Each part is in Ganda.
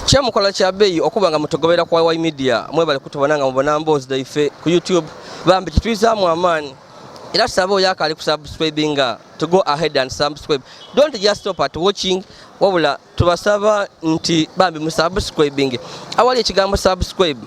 Kyamukola kya beeyi okubanga mutogobera kwa YY Media mwebale kutubonanga mubona mboozi daife ku YouTube bambi kitwizaamu amaani era saba oyakali ku subscribinga to go ahead and subscribe. Don't just stop at watching wabula tubasaba nti bambi mu subscribing awali ekigambo subscribe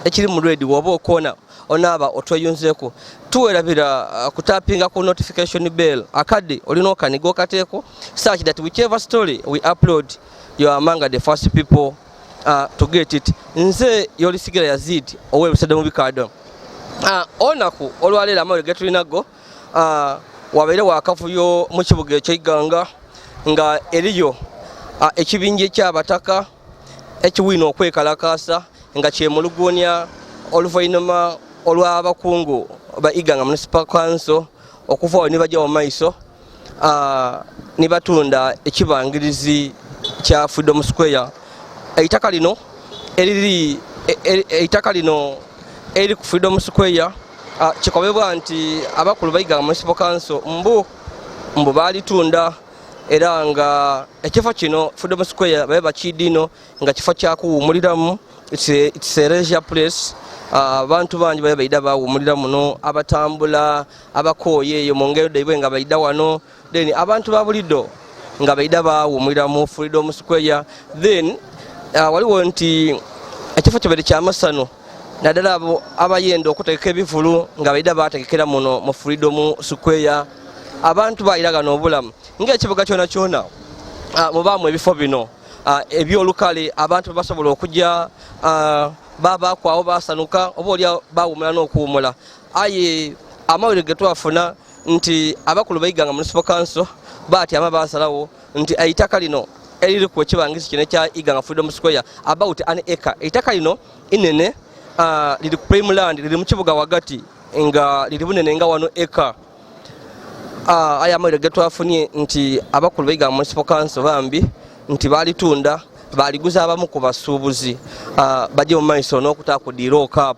ekiri mu red woba okona onaba otweyunzeko tuwerabira kutapinga ku notification bell akadi olino kanigo kateko such that whichever story we upload you are among the first people to get it. Nze yolisigera Yazid owe busade mu bikado onaku olwalera amawe getulinago wabeere wakafuyo mu kibuga eky'Iganga nga eriyo ekibinje ky'abataka ekiwino okwekalakasa nga kyemulugunya oluvainama olw'abakungu ba Iganga Municipal Council okuva ne bajja mu maiso ne batunda ekibangirizi kya Freedom Square. Eitaka lino eri ku Freedom Square kikobebwa nti abakulu ba Iganga Municipal Council mbu balitunda era nga ekifo kino Freedom Square babe bakidino nga kifo kya kuwumuliramu it's a leisure place. Abantu bangi babe baida bawumulira muno abatambula abakoye eyo mu ngero daibwe nga baida wano then abantu babulido nga baida bawumulira mu Freedom Square then waliwo nti ekifo kibere kya masano naddala abo abayenda okuteeka ebivulu nga baida bategekera muno mu Freedom Square abantu bayiragana obulamu ng'ekibuga kyona kyona mubaamu ebifo bino ebyolukale abantu basobola okujja baba kwawo basanuka oba oli bawumula n'okuwumula aye amawulire ge twafuna nti abakulu ba Iganga Municipal Council batyama basalawo nti eitaka lino eriri ku ekibangirizi kino ekya Iganga Freedom Square about an acre eitaka lino inene liri ku prime land liri mu kibuga wagati nga liri bunene nga wano acre. Aya amawulire ge twafunye nti abakulu ba Iganga Municipal Council bambi nti balitunda baliguza abamu ku basuubuzi bajje mu maiso n'okutakudiira okap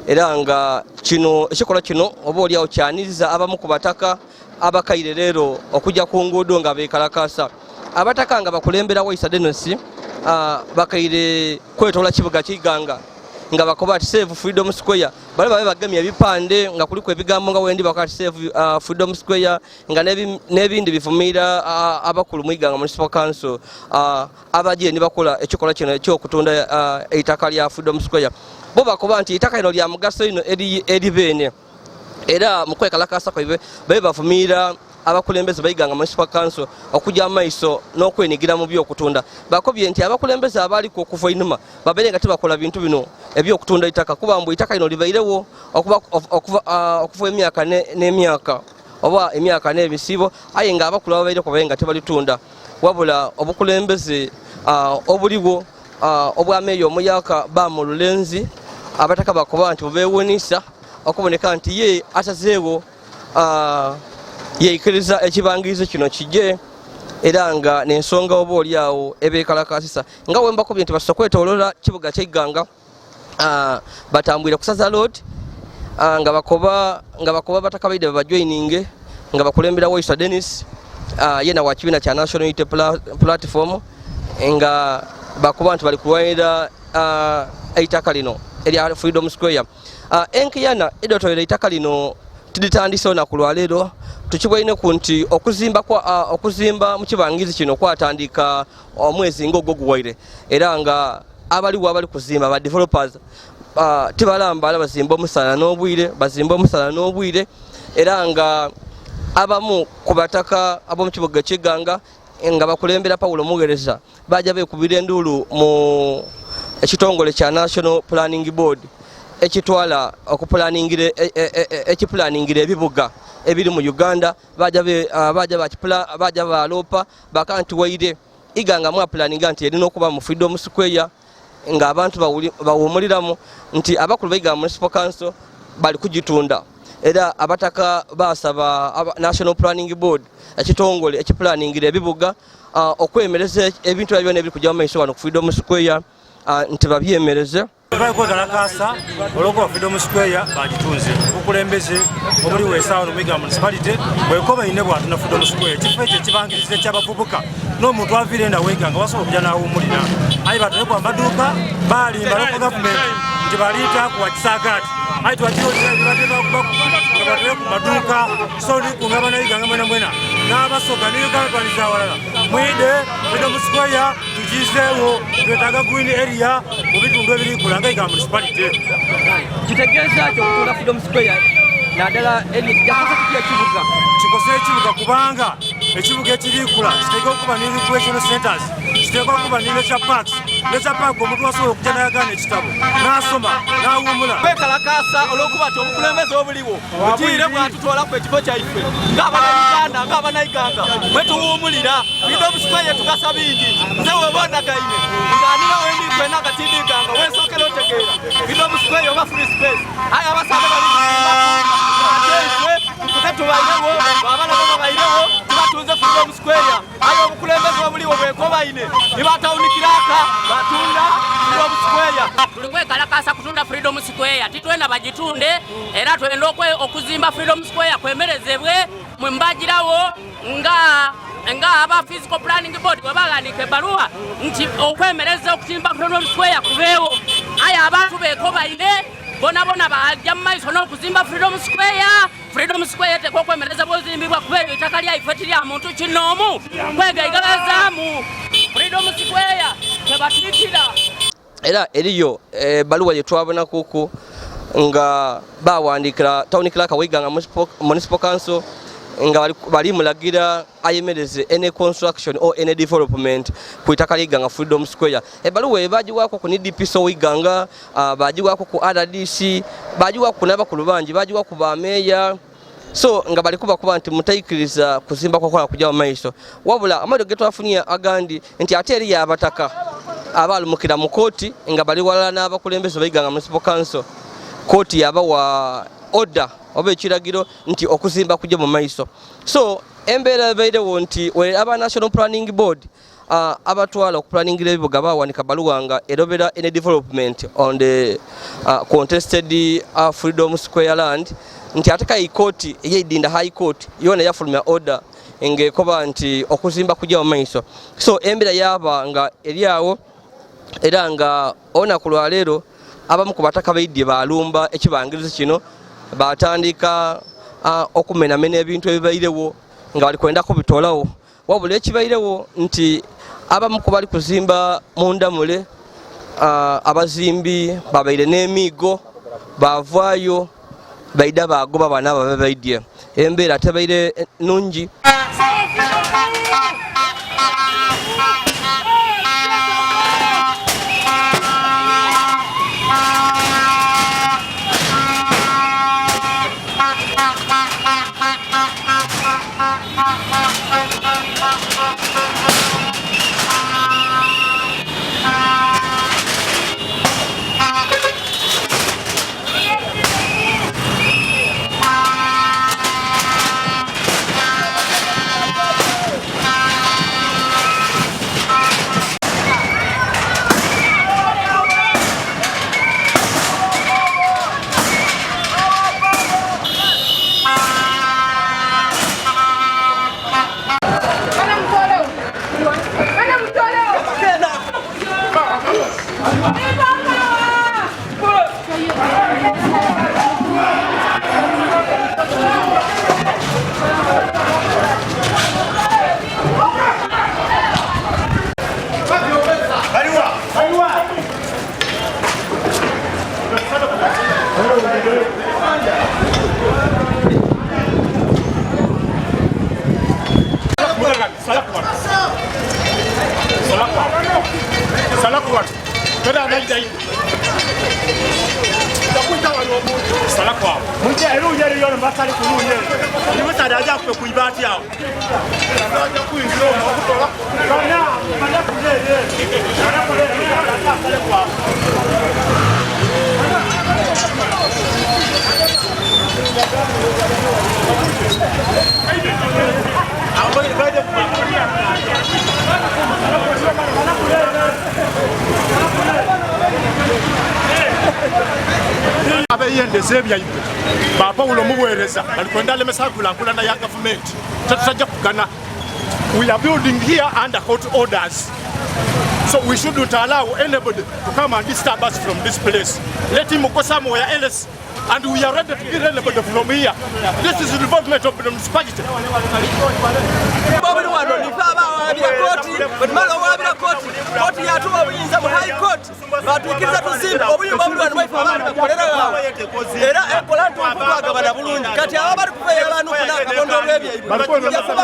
era nga kino ekikola kino oba oliawo kyaniriza abamu ku bataka abakaire leero okujja ku nguudo nga beekalakasa abataka nga bakulembera Waisa Dennis bakaire kwetoola kibuga ky'Iganga nga bakoba ati save Freedom Square bali babe bagemye ebipande nga kuliko ebigambo nga wendi bakati save Freedom Square nga nebindi bivumira abakulu mu Iganga Municipal Council abaje ni bakola ekikola kino ekyokutunda eitaka lya Freedom Square bo bakoba nti eitaka lino lya mugaso ino eri bene era mu kwekalakasa kwaibe babe bavumira abakulembeze ba Iganga Municipal Council okujja maiso n'okwenigira mu byokutunda bakobye nti abakulembeze abali ku kuva inuma babere nga tibakola bintu bino ebyokutunda itaka kuba mbu itaka lino libairewo okuva emyaka n'emyaka oba emyaka n'ebisibo aye nga abakulu babaire ko bayenga tibalitunda wabula obukulembeze obuliwo obwameeyo omuyaka ba mu Lulenzi abataka bakoba nti bubewunisa okuboneka nti ye asazeewo yeikiriza ekibangirizo kino kijje era nga n'ensonga oba oliawo ebeekalakasisa nga wembakobye nti basobola kwetoolola kibuga ky'Iganga batambwire kusaza road nga bakoba batakabaide bajoininge nga bakulembera Waisa Dennis yena wa kibiina kya National Unity Platform nga bakuba nti bali kulwanira eitaka lino erya Freedom Square. Enkiyana edotolera eitaka lino tiditandise olunaku lwa leero tukibwaine ku nti okuzimba mu kibangizi kino kwatandika omwezi ng'ogwo guwaire era nga abaliwo abali kuzimba ba developers tibalambala bazimba omusana n'obwire era nga abamu ku bataka ab'omu kibuga Kiganga nga bakulembera Paulo Mugereza bajja beekubira enduulu mu ekitongole kya National Planning Board ekitwala ekipulaningira ebibuga ebiri mu Uganda bajja balopa bakanti waire iganga mwapulaninga nti erina okuba mu Freedom Square nga abantu bawumuliramu nti abakulu b'Iganga Municipal Council bali kugitunda era abataka basaba National Planning Board ekitongole ekipulaningira ebibuga okwemereza ebintu byonna ebiri kujja mu maiso wano ku Freedom Square nti babyemereze. Kasa oloko Freedom Square bagitunze okulembeze obuli weesaawo mu Uganda Municipality bwekoba ine bwatuna Freedom Square kifo ekyo kibangiriza ky'abavubuka n'omuntu avire na wenga nga basobola okujja n'awummulira ayi batale ku amaduuka balimba local government nti baliita ku wakisaagaati ayi twakirozera bibatera batale ku maduuka so ni kunga banayiga nga mwena n'abasoga ne Uganda twaliza awalala mwide Freedom Square tugizeewo twetaaga green area mu bitundu ebiri kulanga Uganda Municipality kitegeeza kyo okutunda Freedom Square naddala jakosa kitya kibuga kikosa ekibuga kubanga ekibuga ekirikula kiteeka okuba ne recreational centers kiteeka okuba ne leisure parks omuntu wasobola okujja n'ayagana ekitabo n'asoma n'awummula kwekalakasa olw'okuba ti obukulembeze obuliwo bugire bwatutoola ku ekifo kyaife ng'abanayuganda ng'abanayiganga mwe tuwummulira Freedom Square tugasa bingi nze webondagaine ng'anira wendikwena nga tindiganga wensookera otegeera Freedom Square oba free space aye abasabe baliife tukute tubairewo baabana bo babairewo tubatunze Freedom Square aye obukulembeze obuliwo bwekobaine nibatawunikiraka batunda Freedom Square tuli kwekalakasa kutunda Freedom Square titwena bagitunde era twenda okuzimba Freedom Square kwemerezebwe mwembagirawo nga aba physical planning board babalandika ebbaluwa nti okwemereza okuzimba Freedom Square kubeewo aye abantu beekobaine bona bajja mu maiso n'okuzimba Freedom Square tekwa okwemereza bwozimbibwa kubeeyo ettaka lyaife tirya muntu kinoomu kwegaigabazaamu Freedom Square tebatiikira era eriyo baluwa yetwabona kuku nga bawandikira town clerk wa Uganda Municipal Council nga bali mulagira ayemereze any construction or any development ku itaka ly'Iganga Freedom Square. Ebaluwa bagiwako ku NDPSO Iganga bagiwako ku RDC bagiwako n'abakulu bangi bagiwako ba meya so nga bali kuba nti mutayikiriza kuzimba kwa kujja mu maiso wabula amado getwafunia agandi nti ate eri abataka abalumukira mu kooti nga bali wala n'abakulembeze b'Iganga Municipal Council kooti yabawa order oba ekiragiro nti okuzimba kujja mu maiso so embeera bairewo nti aba National Planning Board abatwala okuplaningira ebibuga bawanika baluwa nga erobera in development on the contested Freedom Square land nti ateka ikooti eyedinda high court yona yafulumya order ngekoba nti okuzimba kujja mu maiso so embeera yaba nga eriawo era nga ona ku lwaleero abamu ku bataka baidye balumba ekibangirizo kino batandika okumenamena ebintu ebibairewo nga bali kwenda kubitolawo wabula ekibairewo nti abamu ku bali kuzimba mundamule abazimbi babaire n'emiigo bavaayo baida bagoba bana babaidye embeera tebaire nungi abeyendeze ebyayibwe bapawulo mubuweereza alikwenda alemesa kulankulana ya gavumenti tetusajja kugana. We are building here under court orders, so we shouldn't allow anybody to come and disturb us from this place. Let him go somewhere else, and we are ready to kill anybody from here. This is the involvement of the municipality. Koti yatuwa buyinza mu high court batukiriza tusimba obuyumba bulwana baifa abantu bakolera wawe era ekola ntwagabana bulungi kati aba bali kubeera abantu kunaka bondo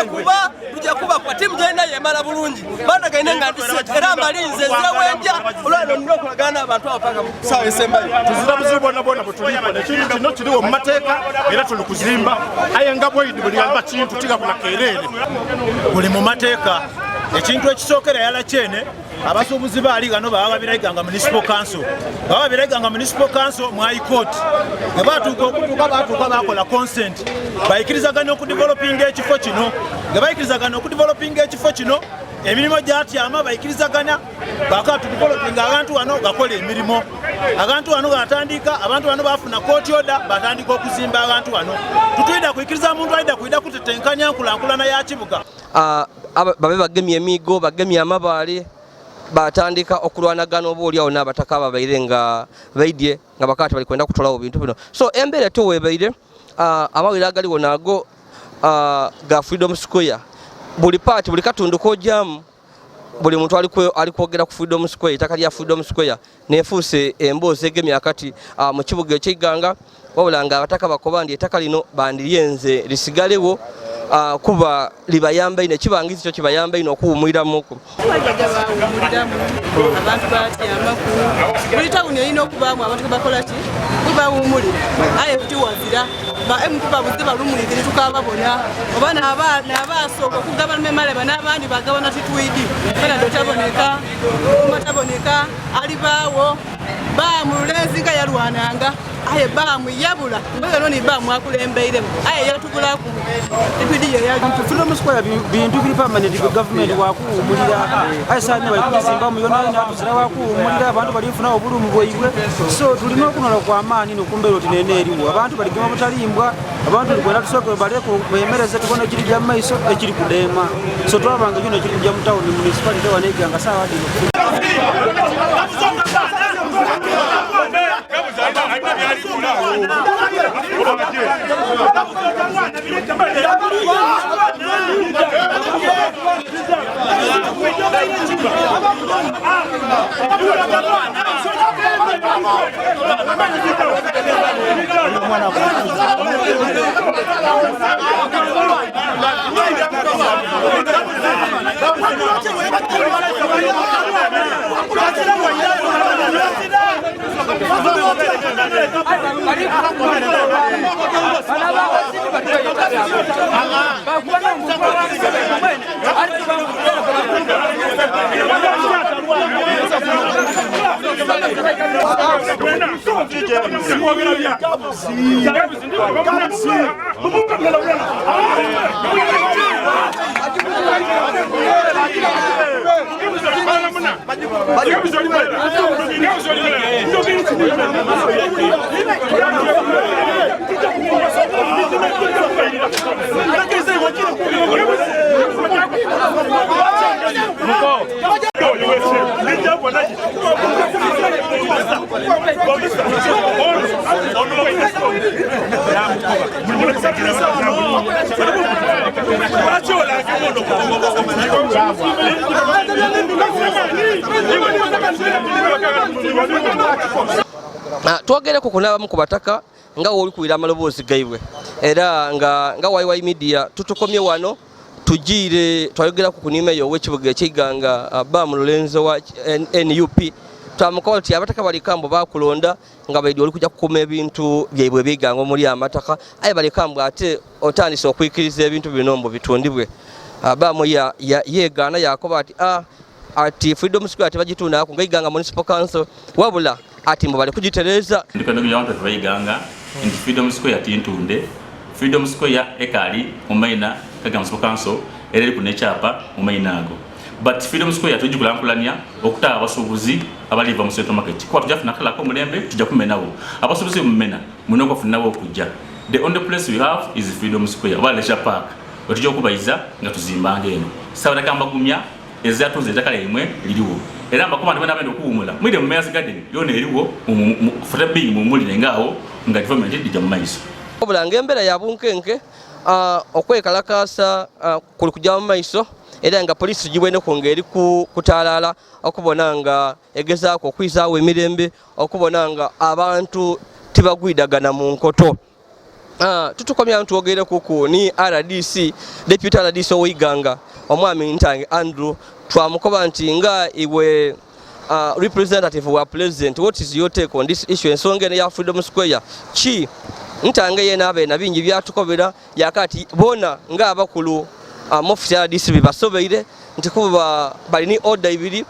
bwebyo tujja kuba kwa timu genda yemala bulungi bana gaine nga ndise era amalinze zirewenja olwana ndokolagana abantu abapanga sawa esembayo tuzira buzibu bwonna bwonna butulipo nekintu kino kiriwo mu mateeka era tuli kuzimba aye nga bwedi buli amba kintu tigabula keereere buli mu mateeka ekintu ekisookera yala kyene abasuubuzi baali gano baba babireganga municipal council baba babireganga municipal council mu high court nga batuuka bakola consent bayikirizaganya okudevelopinga ekifo kino nga bayikirizaganya okudevelopinga ekifo kino emirimu gyatyama bayikirizaganya bakatudevelopinga abantu wano gakola emirimu abantu wano gatandika abantu wano bafuna court order batandika okuzimba abantu wano tutwida kuyikiriza muntu ayida kuyida kutetenkanya nkulankulana ya kibuga babe bagemye emigo bagemye amabaale batandika okulwanagana obuulyawo n'abataka ababaire nga baidye nga bakati bali kwenda kutolawo bintu bino so embeera toweebaire amawire agaliwo nago ga Freedom Square buli paati buli katundu kojjamu buli muntu ali kwogera ku Freedom Square ettaka lya Freedom Square neefuuse emboozi egemye akati mu kibuga eky'Iganga wabula nga abataka bakobandi ettaka lino bandiryenze lisigalewo kuba libayamba ine kibangizi kyo kibayamba ino okuwumuliramuko abantu batyamaku buli tawuni erina okubaamu abantu bakola ki bubawumulira aye tuwazira mtu babuze balumulire tukababona oba n'abasooka okugabana memaleba n'abandi bagabana titwidi era ndotaboneka omataboneka alibaawo bamulezi nga yalwananga aye bamuyabula mbaga noni bamwakulembeiremu aye yatubulaku titwidi Freedom Square bintu biri permanent government wakuwumulira aye sanya bayikuzimba mu yona natuzira wakuwumulira abantu balifuna obulumu bwoibwe so tulina okunola kwa maani nokumbero tinene eriwo abantu baligema butalimbwa abantu likwenda tusooke baleko bemereze tubone kiri kya maiso ekiri kudema so twabanga kino kiri kya mutawuni municipality waneganga sawa dino Twogereko kunabamu ku bataka nga oli kuwira amaloboozi gaibwe era nga YY Media tutukomye wano tujire twayogera ku kunimeyo w'ekibuga ekiganga Bamu Lorenzo wa NUP twamukola ti abataka bali kambo bakulonda nga baidi oli kujja kukuma ebintu byaibwe biganga muri amataka aye bali kambo ate otandise okwikiriza ebintu binombo bitundibwe Bamu yegana yakoba ati Freedom Square ati bagitunda ako ngaiganga Municipal Council wabula ati mbo bali kugitereza ndikano byawanta bayiganga ndi Freedom Square ati ntunde Freedom Square ekali umaina kaga Municipal Council ereri kunechapa umaina ago but Freedom Square tujikulankulanya okutaba abasubuzi abaliva mu Central Market kwa tujafuna kala ko mulembe tujja kumenawo abasubuzi mumena munoko funawo kujja the only place we have is Freedom Square wale Park otujja kubayiza nga tuzimbange eno sawa kamba gumya ezatuze zakale imwe liliwo era mbakoma ndibona abendo kuwumula mwide mu Mayor's Garden yone eriwo futa bi mu muli ngawo nga government dijja mu maiso obulanga embera ya bunkenke okwekalakasa kuli kujja mu maiso era nga police gibwene kongeri kutalala okubona nga egezaako okwizawo emirembe okubona nga abantu tibagwidagana mu nkoto tutukomya abantu ogere kuku ni RDC deputy RDC owiganga omwami Ntange Andrew twamukoba nti nga iwe representative wa president what is your take on this issue ensonga ya Freedom Square chi Ntange yena abe na bingi byatukobera yakati bona nga abakulu mu office ya RDC bibasobeire nti kuba bali ni order ibiri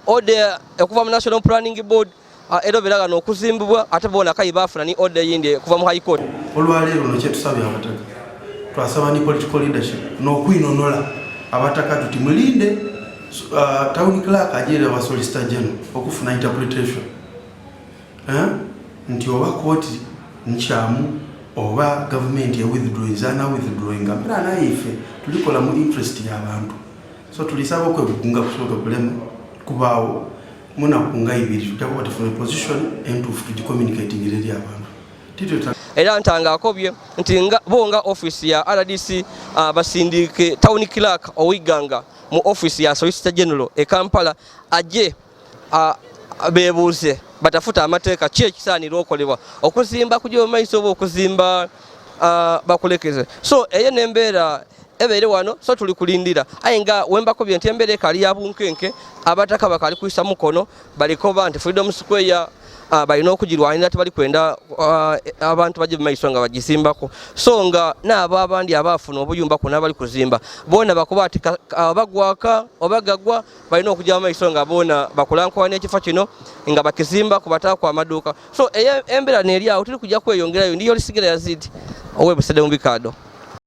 order okuva mu National Planning Board ero beraga no kuzimbibwa ate bona kai bafuna ni order yindi kuva mu High Court olwalero no kyetusabye abataka twasaba ni political leadership no kwinonola abataka tuti mulinde town clerk ajere wa solicitor general okufuna interpretation nti oba court nchamu oba government ya withdrawing amera na ife tulikola mu interest ya abantu so tulisaba ko kugunga kusoka problem kubawo muna kunga ibiri tutakuba tufuna position and to communicating ile abantu tito era Ntanga akobye nti nga bonga office ya RDC basindike town clerk owiganga mu office ya Solicitor General e Kampala aje bebuze batafuta amateeka kyekisaanira okolebwa okuzimba kujja maiso oba okuzimba bakulekeze so eye nembeera ebere wano so tuli kulindira aye nga wembakobye nti embeera ekali ya bunkenke abataka bakali kuisa mukono balikoba nti Freedom Square balina okugirwanira ati bali kwenda abantu baje maiso nga bagisimbako so nga n'abo abandi abafuna obuyumba kuna bali kuzimba bona bakuba ati bagwaka obagagwa balina okujja maiso nga bona bakulankwanya ekifo kino nga bakizimba kubata kwa maduka so embera neri awo tuli kujja kweyongerayo ndiyo lisigera yazidi owe busede mu bikado